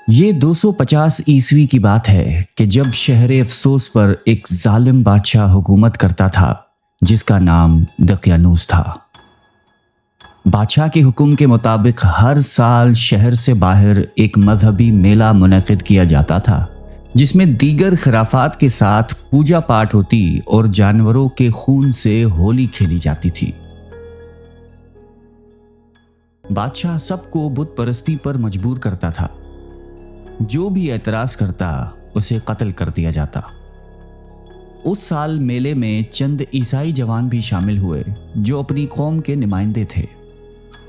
یہ 250 عیسوی کی بات ہے کہ جب شہر افسوس پر ایک ظالم بادشاہ حکومت کرتا تھا جس کا نام دقیانوس تھا۔ بادشاہ کے حکم کے مطابق ہر سال شہر سے باہر ایک مذہبی میلہ منعقد کیا جاتا تھا جس میں دیگر خرافات کے ساتھ پوجا پاٹ ہوتی اور جانوروں کے خون سے ہولی کھیلی جاتی تھی۔ بادشاہ سب کو بت پرستی پر مجبور کرتا تھا۔ جو بھی اعتراض کرتا اسے قتل کر دیا جاتا۔ اس سال میلے میں چند عیسائی جوان بھی شامل ہوئے جو اپنی قوم کے نمائندے تھے۔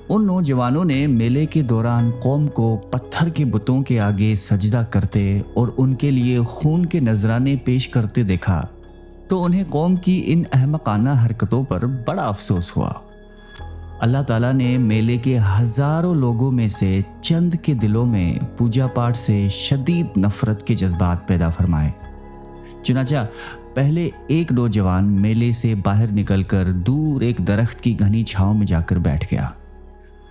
ان نوجوانوں نے میلے کے دوران قوم کو پتھر کے بتوں کے آگے سجدہ کرتے اور ان کے لیے خون کے نذرانے پیش کرتے دیکھا تو انہیں قوم کی ان احمقانہ حرکتوں پر بڑا افسوس ہوا۔ اللہ تعالیٰ نے میلے کے ہزاروں لوگوں میں سے چند کے دلوں میں پوجا پاٹ سے شدید نفرت کے جذبات پیدا فرمائے۔ چنانچہ پہلے ایک نوجوان میلے سے باہر نکل کر دور ایک درخت کی گھنی چھاؤں میں جا کر بیٹھ گیا۔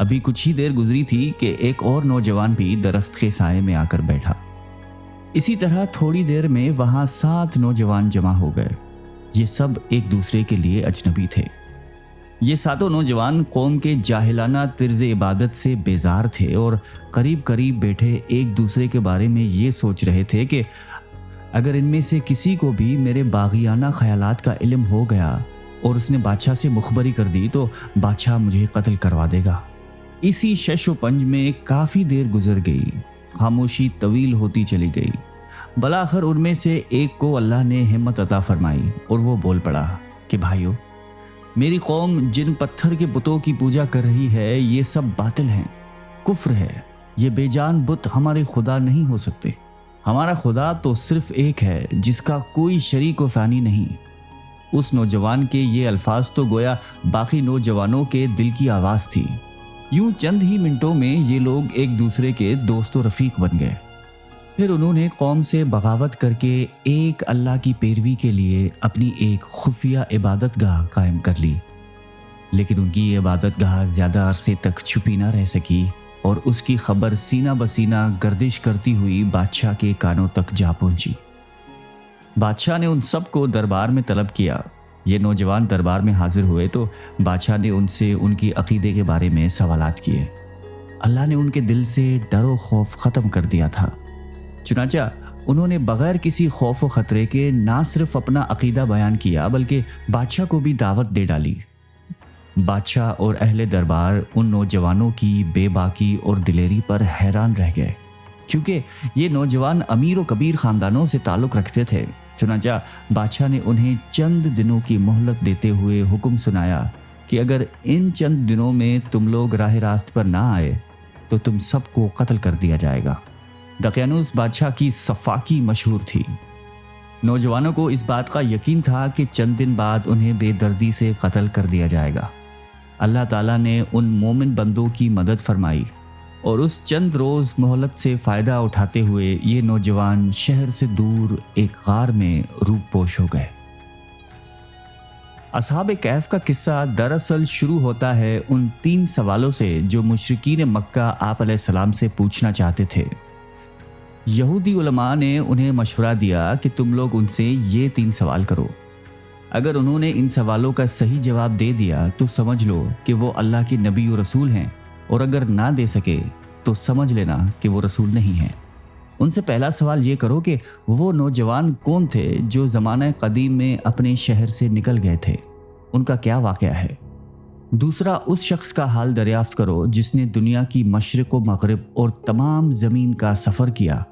ابھی کچھ ہی دیر گزری تھی کہ ایک اور نوجوان بھی درخت کے سائے میں آ کر بیٹھا۔ اسی طرح تھوڑی دیر میں وہاں 7 نوجوان جمع ہو گئے۔ یہ سب ایک دوسرے کے لیے اجنبی تھے۔ یہ 7 نوجوان قوم کے جاہلانہ طرز عبادت سے بیزار تھے اور قریب قریب بیٹھے ایک دوسرے کے بارے میں یہ سوچ رہے تھے کہ اگر ان میں سے کسی کو بھی میرے باغیانہ خیالات کا علم ہو گیا اور اس نے بادشاہ سے مخبری کر دی تو بادشاہ مجھے قتل کروا دے گا۔ اسی شش و پنج میں کافی دیر گزر گئی۔ خاموشی طویل ہوتی چلی گئی۔ بلاخر ان میں سے ایک کو اللہ نے ہمت عطا فرمائی اور وہ بول پڑا کہ بھائیو، میری قوم جن پتھر کے بتوں کی پوجا کر رہی ہے یہ سب باطل ہیں، کفر ہے۔ یہ بے جان بت ہمارے خدا نہیں ہو سکتے۔ ہمارا خدا تو صرف ایک ہے جس کا کوئی شریک و ثانی نہیں۔ اس نوجوان کے یہ الفاظ تو گویا باقی نوجوانوں کے دل کی آواز تھی۔ یوں چند ہی منٹوں میں یہ لوگ ایک دوسرے کے دوست و رفیق بن گئے۔ پھر انہوں نے قوم سے بغاوت کر کے ایک اللہ کی پیروی کے لیے اپنی ایک خفیہ عبادت گاہ قائم کر لی، لیکن ان کی یہ عبادت گاہ زیادہ عرصے تک چھپی نہ رہ سکی اور اس کی خبر سینہ بسینہ گردش کرتی ہوئی بادشاہ کے کانوں تک جا پہنچی۔ بادشاہ نے ان سب کو دربار میں طلب کیا۔ یہ نوجوان دربار میں حاضر ہوئے تو بادشاہ نے ان سے ان کی عقیدے کے بارے میں سوالات کیے۔ اللہ نے ان کے دل سے ڈر و خوف ختم کر دیا تھا۔ چنانچہ انہوں نے بغیر کسی خوف و خطرے کے نہ صرف اپنا عقیدہ بیان کیا بلکہ بادشاہ کو بھی دعوت دے ڈالی۔ بادشاہ اور اہل دربار ان نوجوانوں کی بے باکی اور دلیری پر حیران رہ گئے، کیونکہ یہ نوجوان امیر و کبیر خاندانوں سے تعلق رکھتے تھے۔ چنانچہ بادشاہ نے انہیں چند دنوں کی مہلت دیتے ہوئے حکم سنایا کہ اگر ان چند دنوں میں تم لوگ راہ راست پر نہ آئے تو تم سب کو قتل کر دیا جائے گا۔ دقیانوس بادشاہ کی سفاکی مشہور تھی۔ نوجوانوں کو اس بات کا یقین تھا کہ چند دن بعد انہیں بے دردی سے قتل کر دیا جائے گا۔ اللہ تعالیٰ نے ان مومن بندوں کی مدد فرمائی اور اس چند روز مہلت سے فائدہ اٹھاتے ہوئے یہ نوجوان شہر سے دور ایک غار میں روپ پوش ہو گئے۔ اصحاب کہف کا قصہ دراصل شروع ہوتا ہے ان 3 سوالوں سے جو مشرکین مکہ آپ علیہ السلام سے پوچھنا چاہتے تھے۔ یہودی علماء نے انہیں مشورہ دیا کہ تم لوگ ان سے یہ 3 سوال کرو۔ اگر انہوں نے ان سوالوں کا صحیح جواب دے دیا تو سمجھ لو کہ وہ اللہ کے نبی و رسول ہیں، اور اگر نہ دے سکے تو سمجھ لینا کہ وہ رسول نہیں ہیں۔ ان سے پہلا سوال یہ کرو کہ وہ نوجوان کون تھے جو زمانہ قدیم میں اپنے شہر سے نکل گئے تھے، ان کا کیا واقعہ ہے۔ دوسرا، اس شخص کا حال دریافت کرو جس نے دنیا کی مشرق و مغرب اور تمام زمین کا سفر کیا،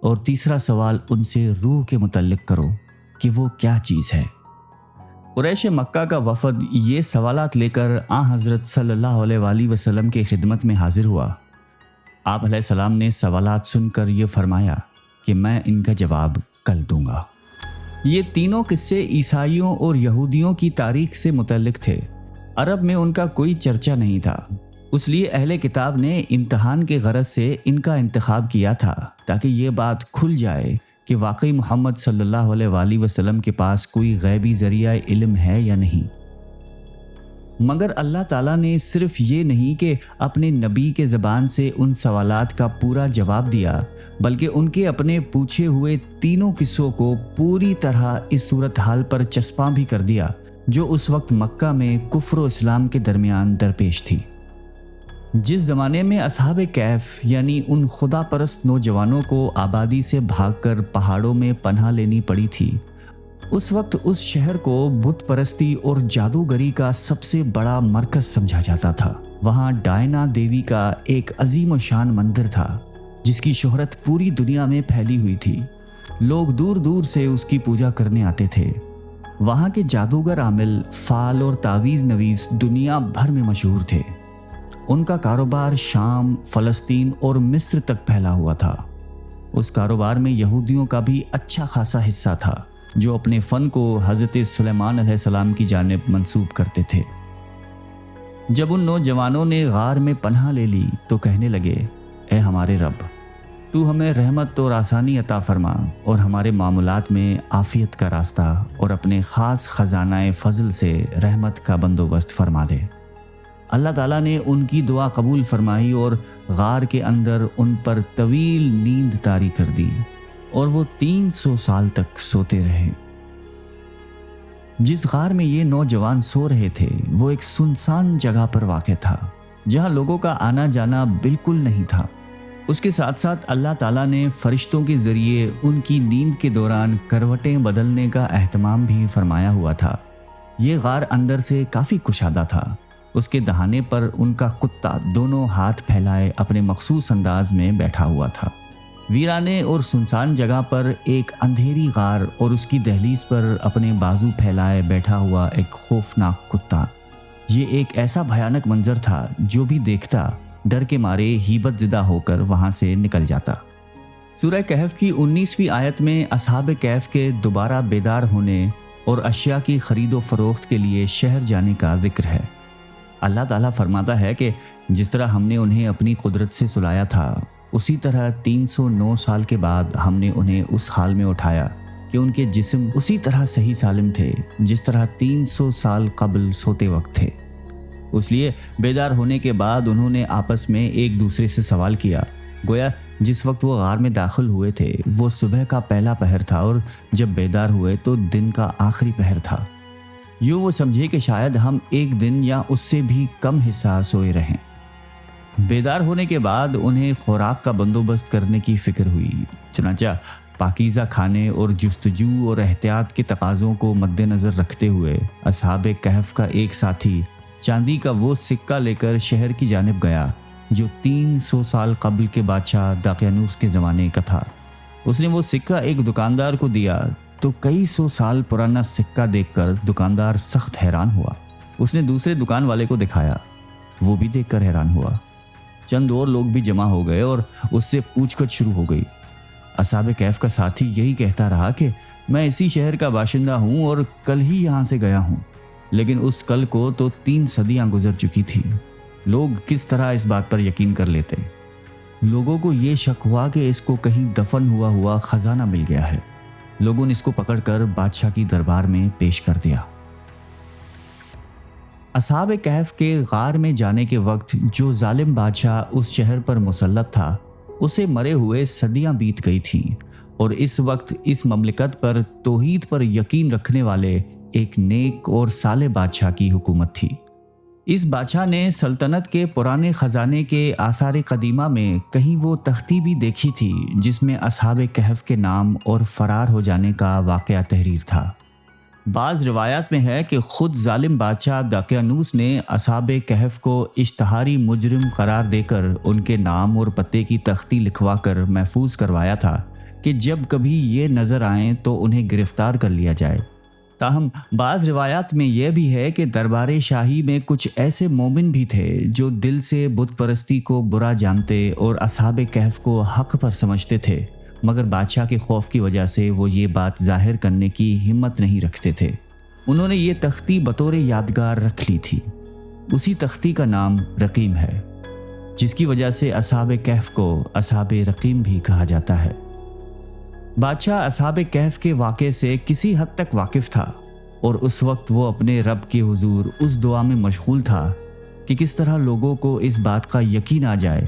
اور تیسرا سوال ان سے روح کے متعلق کرو کہ وہ کیا چیز ہے۔ قریش مکہ کا وفد یہ سوالات لے کر حضرت صلی اللہ علیہ وآلہ وسلم کے خدمت میں حاضر ہوا۔ آپ علیہ السلام نے سوالات سن کر یہ فرمایا کہ میں ان کا جواب کل دوں گا۔ یہ تینوں قصے عیسائیوں اور یہودیوں کی تاریخ سے متعلق تھے۔ عرب میں ان کا کوئی چرچا نہیں تھا، اس لیے اہل کتاب نے امتحان کے غرض سے ان کا انتخاب کیا تھا تاکہ یہ بات کھل جائے کہ واقعی محمد صلی اللہ علیہ وآلہ وسلم کے پاس کوئی غیبی ذریعہ علم ہے یا نہیں۔ مگر اللہ تعالیٰ نے صرف یہ نہیں کہ اپنے نبی کے زبان سے ان سوالات کا پورا جواب دیا، بلکہ ان کے اپنے پوچھے ہوئے تینوں قصوں کو پوری طرح اس صورتحال پر چسپاں بھی کر دیا جو اس وقت مکہ میں کفر و اسلام کے درمیان درپیش تھی۔ جس زمانے میں اصحاب کہف یعنی ان خدا پرست نوجوانوں کو آبادی سے بھاگ کر پہاڑوں میں پناہ لینی پڑی تھی، اس وقت اس شہر کو بت پرستی اور جادوگری کا سب سے بڑا مرکز سمجھا جاتا تھا۔ وہاں ڈائنا دیوی کا ایک عظیم و شان مندر تھا جس کی شہرت پوری دنیا میں پھیلی ہوئی تھی۔ لوگ دور دور سے اس کی پوجا کرنے آتے تھے۔ وہاں کے جادوگر عامل، فال اور تعویذ نویس دنیا بھر میں مشہور تھے۔ ان کا کاروبار شام، فلسطین اور مصر تک پھیلا ہوا تھا۔ اس کاروبار میں یہودیوں کا بھی اچھا خاصا حصہ تھا جو اپنے فن کو حضرت سلیمان علیہ السلام کی جانب منسوب کرتے تھے۔ جب ان نوجوانوں نے غار میں پناہ لے لی تو کہنے لگے، اے ہمارے رب، تو ہمیں رحمت اور آسانی عطا فرما اور ہمارے معاملات میں عافیت کا راستہ اور اپنے خاص خزانہ فضل سے رحمت کا بندوبست فرما دے۔ اللہ تعالیٰ نے ان کی دعا قبول فرمائی اور غار کے اندر ان پر طویل نیند طاری کر دی اور وہ 300 سال تک سوتے رہے۔ جس غار میں یہ نوجوان سو رہے تھے وہ ایک سنسان جگہ پر واقع تھا جہاں لوگوں کا آنا جانا بالکل نہیں تھا۔ اس کے ساتھ ساتھ اللہ تعالیٰ نے فرشتوں کے ذریعے ان کی نیند کے دوران کروٹیں بدلنے کا اہتمام بھی فرمایا ہوا تھا۔ یہ غار اندر سے کافی کشادہ تھا۔ اس کے دہانے پر ان کا کتا دونوں ہاتھ پھیلائے اپنے مخصوص انداز میں بیٹھا ہوا تھا۔ ویرانے اور سنسان جگہ پر ایک اندھیری غار اور اس کی دہلیز پر اپنے بازو پھیلائے بیٹھا ہوا ایک خوفناک کتا۔ یہ ایک ایسا بھیانک منظر تھا جو بھی دیکھتا ڈر کے مارے ہیبت زدہ ہو کر وہاں سے نکل جاتا۔ سورہ کہف کی 19ویں آیت میں اصحاب کہف کے دوبارہ بیدار ہونے اور اشیاء کی خرید و فروخت کے لیے شہر جانے کا ذکر ہے۔ اللہ تعالیٰ فرماتا ہے کہ جس طرح ہم نے انہیں اپنی قدرت سے سلایا تھا، اسی طرح 309 سال کے بعد ہم نے انہیں اس حال میں اٹھایا کہ ان کے جسم اسی طرح صحیح سالم تھے جس طرح 300 سال قبل سوتے وقت تھے۔ اس لیے بیدار ہونے کے بعد انہوں نے آپس میں ایک دوسرے سے سوال کیا، گویا جس وقت وہ غار میں داخل ہوئے تھے وہ صبح کا پہلا پہر تھا اور جب بیدار ہوئے تو دن کا آخری پہر تھا۔ یوں وہ سمجھے کہ شاید ہم ایک دن یا اس سے بھی کم حصہ سوئے رہیں۔ بیدار ہونے کے بعد انہیں خوراک کا بندوبست کرنے کی فکر ہوئی، چنانچہ پاکیزہ کھانے اور جستجو اور احتیاط کے تقاضوں کو مد نظر رکھتے ہوئے اصحاب کہف کا ایک ساتھی چاندی کا وہ سکہ لے کر شہر کی جانب گیا جو 300 سال قبل کے بادشاہ دقیانوس کے زمانے کا تھا۔ اس نے وہ سکہ ایک دکاندار کو دیا تو کئی سو سال پرانا سکہ دیکھ کر دکاندار سخت حیران ہوا۔ اس نے دوسرے دکان والے کو دکھایا، وہ بھی دیکھ کر حیران ہوا۔ چند اور لوگ بھی جمع ہو گئے اور اس سے پوچھ گچھ شروع ہو گئی۔ اصحاب کہف کا ساتھی یہی کہتا رہا کہ میں اسی شہر کا باشندہ ہوں اور کل ہی یہاں سے گیا ہوں، لیکن اس کل کو تو 3 صدیاں گزر چکی تھی۔ لوگ کس طرح اس بات پر یقین کر لیتے؟ لوگوں کو یہ شک ہوا کہ اس کو کہیں دفن ہوا خزانہ مل گیا ہے۔ لوگوں نے اس کو پکڑ کر بادشاہ کی دربار میں پیش کر دیا۔ اصحاب کہف کے غار میں جانے کے وقت جو ظالم بادشاہ اس شہر پر مسلط تھا، اسے مرے ہوئے صدیاں بیت گئی تھیں، اور اس وقت اس مملکت پر توحید پر یقین رکھنے والے ایک نیک اور صالح بادشاہ کی حکومت تھی۔ اس بادشاہ نے سلطنت کے پرانے خزانے کے آثار قدیمہ میں کہیں وہ تختی بھی دیکھی تھی جس میں اصحاب کہف کے نام اور فرار ہو جانے کا واقعہ تحریر تھا۔ بعض روایات میں ہے کہ خود ظالم بادشاہ دقیانوس نے اصحاب کہف کو اشتہاری مجرم قرار دے کر ان کے نام اور پتے کی تختی لکھوا کر محفوظ کروایا تھا کہ جب کبھی یہ نظر آئیں تو انہیں گرفتار کر لیا جائے۔ تاہم بعض روایات میں یہ بھی ہے کہ دربار شاہی میں کچھ ایسے مومن بھی تھے جو دل سے بت پرستی کو برا جانتے اور اصحاب کہف کو حق پر سمجھتے تھے، مگر بادشاہ کے خوف کی وجہ سے وہ یہ بات ظاہر کرنے کی ہمت نہیں رکھتے تھے۔ انہوں نے یہ تختی بطور یادگار رکھ لی تھی۔ اسی تختی کا نام رقیم ہے، جس کی وجہ سے اصحاب کہف کو اصحاب رقیم بھی کہا جاتا ہے۔ بادشاہ اصحاب کہف کے واقعے سے کسی حد تک واقف تھا، اور اس وقت وہ اپنے رب کے حضور اس دعا میں مشغول تھا کہ کس طرح لوگوں کو اس بات کا یقین آ جائے